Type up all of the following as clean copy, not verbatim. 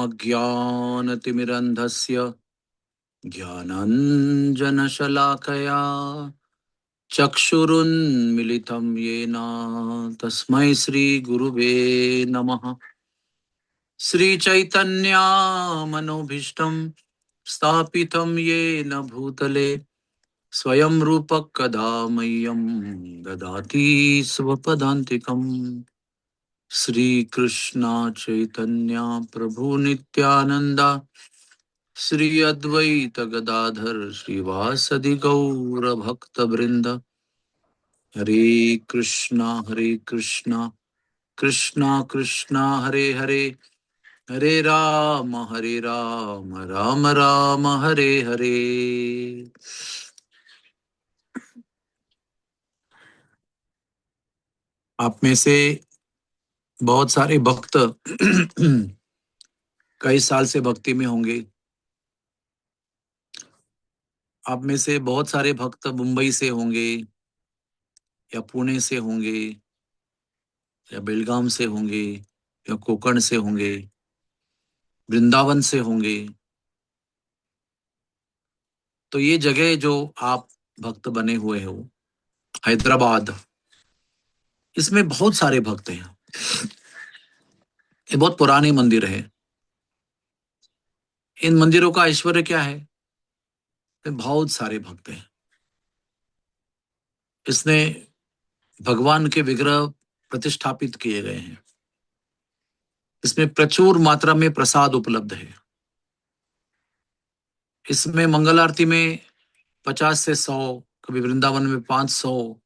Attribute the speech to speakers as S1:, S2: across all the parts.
S1: अज्ञानतिमिरन्धस्य ज्ञानाञ्जनशलाकया चक्षुरुन्मिलितं येन तस्मै श्रीगुरुवे नमः। श्रीचैतन्यमनोभीष्टं स्थापितं येन भूतले स्वयं रूपः कदा मह्यं ददाति स्वपदान्तिकम्। श्रीकृष्ण चैतन्य प्रभु नित्यानंद श्री अद्वैत गदाधर श्रीवासदि गौर भक्त वृंद। हरे कृष्णा कृष्णा कृष्णा हरे हरे, हरे राम राम राम हरे हरे। आप में से बहुत सारे भक्त कई साल से भक्ति में होंगे। आप में से बहुत सारे भक्त मुंबई से होंगे या पुणे से होंगे या बेलगाम से होंगे या कोकण से होंगे, वृंदावन से होंगे। तो ये जगह जो आप भक्त बने हुए हो, हैदराबाद, इसमें बहुत सारे भक्त हैं। ये बहुत पुराने मंदिर है। इन मंदिरों का ऐश्वर्य क्या है? बहुत सारे भक्त हैं। इसने भगवान के विग्रह प्रतिष्ठापित किए गए हैं। इसमें प्रचुर मात्रा में प्रसाद उपलब्ध है। इसमें मंगल आरती में 50 से 100, कभी वृंदावन में 500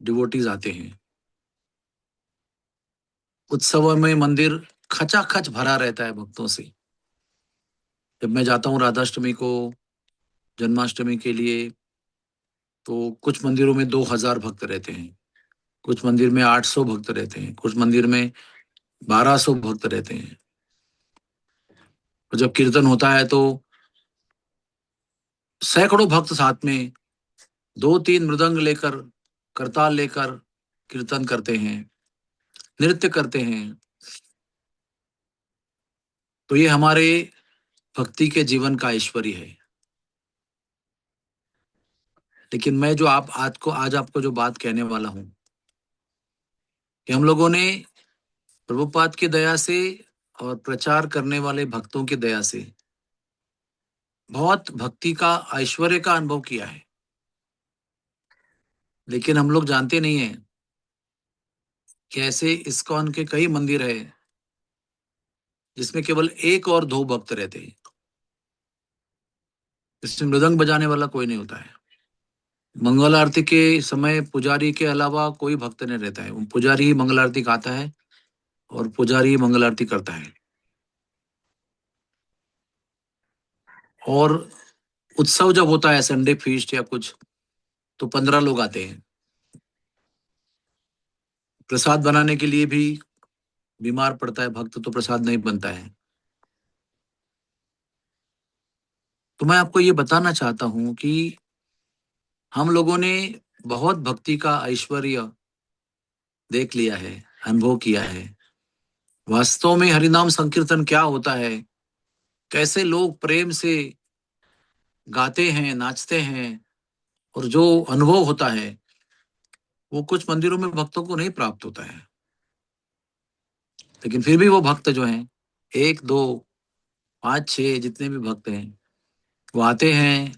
S1: डिवोटीज आते हैं। उत्सव में मंदिर खचाखच भरा रहता है भक्तों से। जब मैं जाता हूँ राधाष्टमी को, जन्माष्टमी के लिए, तो कुछ मंदिरों में 2000 भक्त रहते हैं, कुछ मंदिर में 800 भक्त रहते हैं, कुछ मंदिर में 1200 भक्त रहते हैं। और जब कीर्तन होता है तो सैकड़ों भक्त साथ में 2-3 मृदंग लेकर, करताल लेकर कीर्तन करते हैं, नृत्य करते हैं। तो ये हमारे भक्ति के जीवन का ऐश्वर्य है। लेकिन मैं जो आज आपको जो बात कहने वाला हूं, कि हम लोगों ने प्रभुपाद की दया से और प्रचार करने वाले भक्तों की दया से बहुत भक्ति का ऐश्वर्य का अनुभव किया है। लेकिन हम लोग जानते नहीं है कि ऐसे इस्कॉन के कई मंदिर है जिसमें केवल 1 और 2 भक्त रहते हैं। इसमें मृदंग बजाने वाला कोई नहीं होता है। मंगल आरती के समय पुजारी के अलावा कोई भक्त नहीं रहता है। पुजारी ही मंगल आरती गाता है और पुजारी ही मंगल आरती करता है। और उत्सव जब होता है, संडे फीस्ट या कुछ, तो 15 लोग आते हैं। प्रसाद बनाने के लिए भी बीमार पड़ता है भक्त, तो प्रसाद नहीं बनता है। तो मैं आपको ये बताना चाहता हूं कि हम लोगों ने बहुत भक्ति का ऐश्वर्य देख लिया है, अनुभव किया है। वास्तव में हरिनाम संकीर्तन क्या होता है, कैसे लोग प्रेम से गाते हैं, नाचते हैं, और जो अनुभव होता है वो कुछ मंदिरों में भक्तों को नहीं प्राप्त होता है। लेकिन फिर भी वो भक्त जो हैं, 1, 2, 5, 6 जितने भी भक्त हैं, वो आते हैं,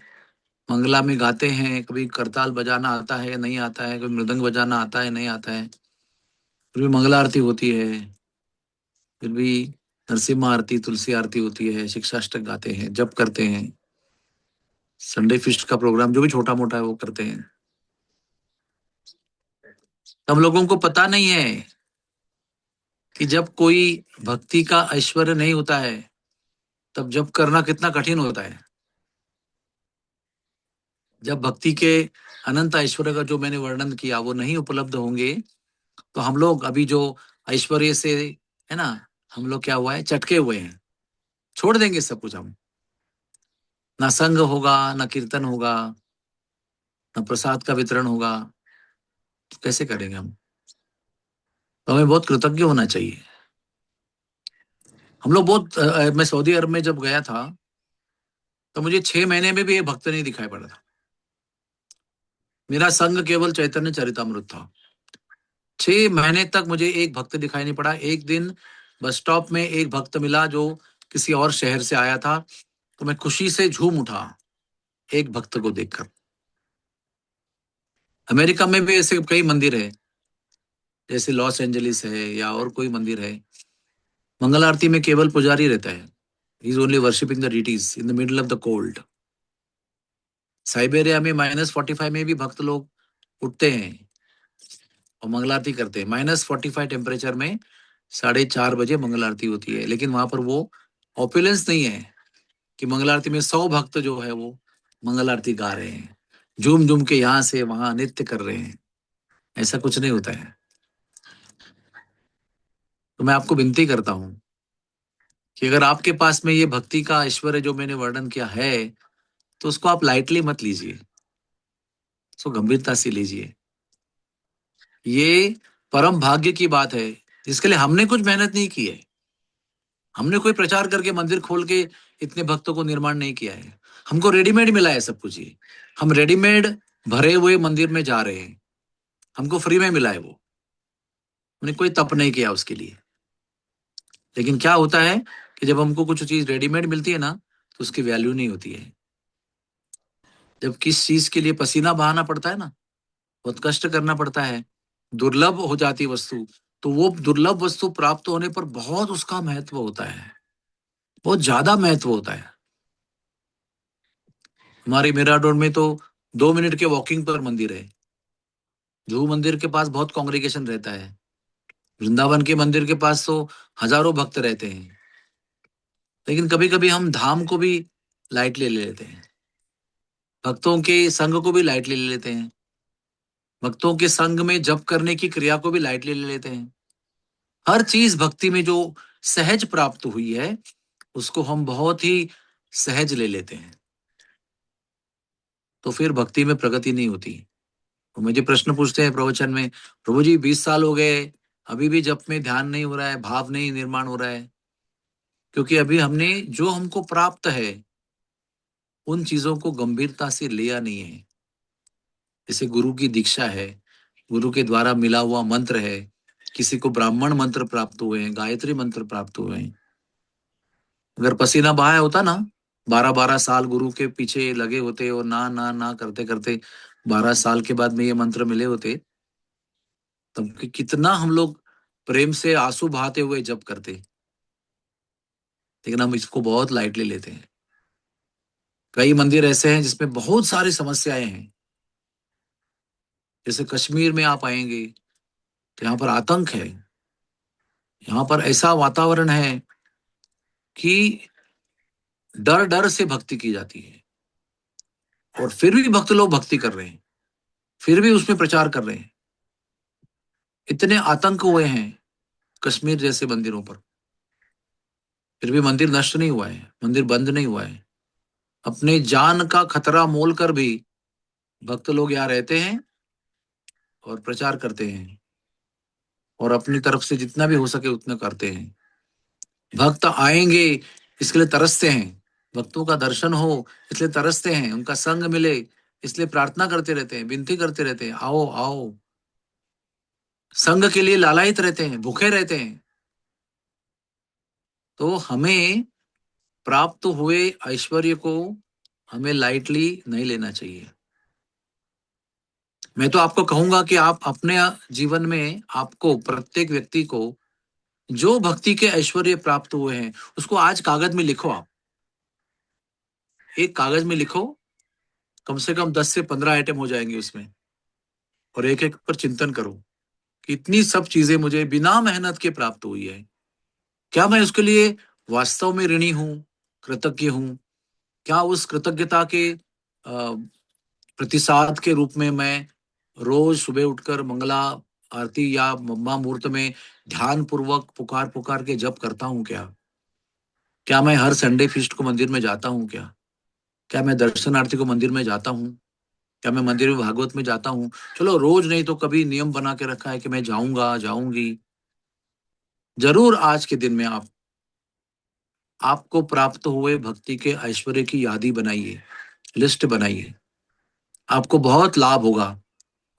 S1: मंगला में गाते हैं। कभी करताल बजाना आता है, नहीं आता है, कभी मृदंग बजाना आता है, नहीं आता है, फिर भी मंगला आरती होती है, फिर भी नरसिम्हा आरती, तुलसी आरती होती है, शिक्षाष्टक गाते हैं, जप करते हैं, संडे फिस्ट का प्रोग्राम जो भी छोटा मोटा है वो करते हैं। हम लोगों को पता नहीं है कि जब कोई भक्ति का ऐश्वर्य नहीं होता है तब जप करना कितना कठिन होता है। जब भक्ति के अनंत ऐश्वर्य का जो मैंने वर्णन किया वो नहीं उपलब्ध होंगे, तो हम लोग अभी जो ऐश्वर्य से, है ना, हम लोग क्या हुआ है, चटके हुए हैं, छोड़ देंगे सब कुछ हम। ना संग होगा, ना कीर्तन होगा, ना प्रसाद का वितरण होगा, तो कैसे करेंगे हम? तो हमें बहुत कृतज्ञ होना चाहिए। हम लोग बहुत मैं सऊदी अरब में जब गया था तो मुझे 6 महीने में भी एक भक्त नहीं दिखाई पड़ा था। मेरा संग केवल चैतन्य चरितमृत था। 6 महीने तक मुझे एक भक्त दिखाई नहीं पड़ा। एक दिन बस स्टॉप में एक भक्त मिला जो किसी और शहर से आया था, तो मैं खुशी से झूम उठा एक भक्त को देखकर। अमेरिका में भी ऐसे कई मंदिर है, जैसे लॉस एंजलिस है या और कोई मंदिर है। मंगल आरती में केवल पुजारी रहता है। He is only worshipping the deities in the middle of the cold. Siberia में -45 में भी भक्त लोग उठते हैं और मंगल आरती करते हैं। -45 टेम्परेचर में 4:30 बजे मंगल आरती होती है, लेकिन वहां पर वो ऑपुलेंस नहीं है कि मंगल आरती में 100 भक्त जो है वो मंगल आरती गा रहे हैं, झूम झूम के यहाँ से वहां नृत्य कर रहे हैं। ऐसा कुछ नहीं होता है। तो मैं आपको विनती करता हूँ कि अगर आपके पास में ये भक्ति का ऐश्वर्य जो मैंने वर्णन किया है, तो उसको आप लाइटली मत लीजिए, उसको गंभीरता से लीजिए। ये परम भाग्य की बात है, जिसके लिए हमने कुछ मेहनत नहीं की है। हमने कोई प्रचार करके मंदिर खोल के इतने भक्तों को निर्माण नहीं किया है। हमको रेडीमेड मिला है सब कुछ। ये हम रेडीमेड भरे हुए मंदिर में जा रहे हैं, हमको फ्री में मिला है वो। हमने कोई तप नहीं किया उसके लिए। लेकिन क्या होता है कि जब हमको कुछ चीज रेडीमेड मिलती है ना, तो उसकी वैल्यू नहीं होती है। जब किस चीज के लिए पसीना बहाना पड़ता है ना, बहुत कष्ट करना पड़ता है, दुर्लभ हो जाती वस्तु, तो वो दुर्लभ वस्तु प्राप्त होने पर बहुत उसका महत्व होता है, बहुत ज्यादा महत्व होता है। हमारे मिराडोर में तो 2 मिनट के वॉकिंग पर मंदिर है। ध्रुव मंदिर के पास बहुत कांग्रेगेशन रहता है। वृंदावन के मंदिर के पास तो हजारों भक्त रहते हैं। लेकिन कभी कभी हम धाम को भी लाइटली ले लेते हैं, भक्तों के संग को भी लाइटली ले लेते हैं, भक्तों के संग में जप करने की क्रिया को भी लाइटली ले लेते हैं। हर चीज भक्ति में जो सहज प्राप्त हुई है, उसको हम बहुत ही सहज ले लेते हैं। तो फिर भक्ति में प्रगति नहीं होती। तो मुझे प्रश्न पूछते हैं प्रवचन में, प्रभु जी 20 साल हो गए, अभी भी जप में ध्यान नहीं हो रहा है, भाव नहीं निर्माण हो रहा है। क्योंकि अभी हमने जो हमको प्राप्त है उन चीजों को गंभीरता से लिया नहीं है। जैसे गुरु की दीक्षा है, गुरु के द्वारा मिला हुआ मंत्र है, किसी को ब्राह्मण मंत्र प्राप्त हुए हैं, गायत्री मंत्र प्राप्त हुए हैं। अगर पसीना बहाया होता ना, 12-12 साल गुरु के पीछे लगे होते और ना ना ना करते करते 12 साल के बाद में ये मंत्र मिले होते, तब कितना हम लोग प्रेम से आंसू बहाते हुए जप करते। लेकिन हम इसको बहुत लाइटली लेते हैं। कई मंदिर ऐसे हैं जिसमें बहुत सारी समस्याएं हैं। जैसे कश्मीर में आप आएंगे तो यहाँ पर आतंक है। यहाँ पर ऐसा वातावरण है कि डर डर से भक्ति की जाती है, और फिर भी भक्त लोग भक्ति कर रहे हैं, फिर भी उसमें प्रचार कर रहे हैं। इतने आतंक हुए हैं कश्मीर जैसे मंदिरों पर, फिर भी मंदिर नष्ट नहीं हुआ है, मंदिर बंद नहीं हुआ है। अपने जान का खतरा मोल कर भी भक्त लोग यहाँ रहते हैं और प्रचार करते हैं, और अपनी तरफ से जितना भी हो सके उतना करते हैं। भक्त आएंगे इसके लिए तरसते हैं, भक्तों का दर्शन हो इसलिए तरसते हैं, उनका संग मिले इसलिए प्रार्थना करते रहते हैं, विनती करते रहते हैं, आओ आओ। संग के लिए लालायित रहते हैं, भूखे रहते हैं। तो हमें प्राप्त हुए ऐश्वर्य को हमें लाइटली नहीं लेना चाहिए। मैं तो आपको कहूंगा कि आप अपने जीवन में, आपको प्रत्येक व्यक्ति को जो भक्ति के ऐश्वर्य प्राप्त हुए हैं उसको आज कागज में लिखो। आप एक कागज में लिखो, कम से कम 10 से 15 आइटम हो जाएंगे उसमें, और एक एक पर चिंतन करो कि इतनी सब चीजें मुझे बिना मेहनत के प्राप्त हुई है। क्या मैं उसके लिए वास्तव में ऋणी हूं, कृतज्ञ हूं? क्या उस कृतज्ञता के प्रतिसाद के रूप में मैं रोज सुबह उठकर मंगला आरती या मम्मा मुहूर्त में ध्यान पूर्वक पुकार पुकार के जप करता हूँ क्या? क्या मैं हर संडे फीस्ट को मंदिर में जाता हूँ क्या? क्या मैं दर्शनार्थी को मंदिर में जाता हूँ? क्या मैं मंदिर में भागवत में जाता हूँ? चलो रोज नहीं तो कभी नियम बना के रखा है कि मैं जाऊंगा, जाऊंगी। जरूर आज के दिन में आप आपको प्राप्त हुए भक्ति के ऐश्वर्य की यादी बनाइए, लिस्ट बनाइए। आपको बहुत लाभ होगा।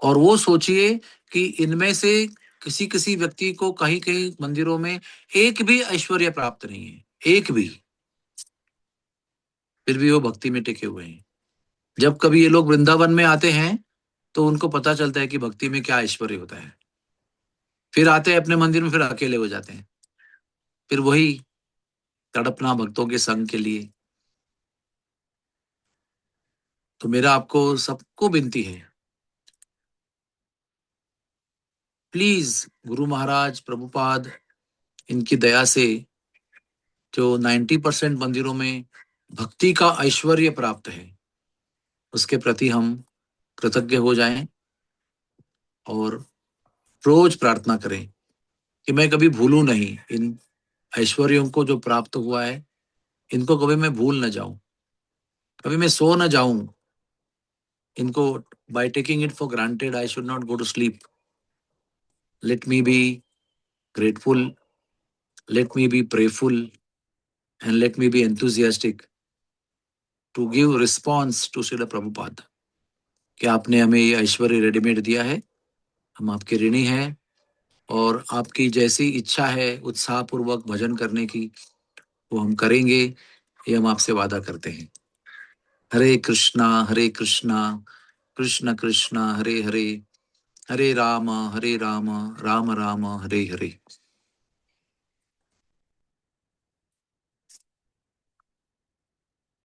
S1: और वो सोचिए कि इनमें से किसी किसी व्यक्ति को कहीं कहीं मंदिरों में एक भी ऐश्वर्य प्राप्त नहीं है, एक भी, फिर भी वो भक्ति में टिके हुए हैं। जब कभी ये लोग वृंदावन में आते हैं तो उनको पता चलता है कि भक्ति में क्या ऐश्वर्य होता है। फिर आते हैं अपने मंदिर में, फिर अकेले हो जाते हैं, फिर वही तड़पना भक्तों के संग के लिए। तो मेरा आपको सबको विनती है, प्लीज गुरु महाराज प्रभुपाद इनकी दया से जो 90% मंदिरों में भक्ति का ऐश्वर्य प्राप्त है, उसके प्रति हम कृतज्ञ हो जाएं और रोज प्रार्थना करें कि मैं कभी भूलूं नहीं इन ऐश्वर्यों को जो प्राप्त हुआ है, इनको कभी मैं भूल न जाऊं, कभी मैं सो न जाऊं इनको। By taking it for granted I should not go to sleep. Let me be grateful, let me be prayerful, and let me be enthusiastic to give response to Srila Prabhupada कि आपने हमें ये ऐश्वर्य रेडीमेड दिया है, हम आपके ऋणी हैं और आपकी जैसी इच्छा है उत्साह पूर्वक भजन करने की वो हम करेंगे, ये हम आपसे वादा करते हैं। हरे कृष्णा कृष्ण कृष्ण हरे हरे, हरे राम राम राम हरे हरे।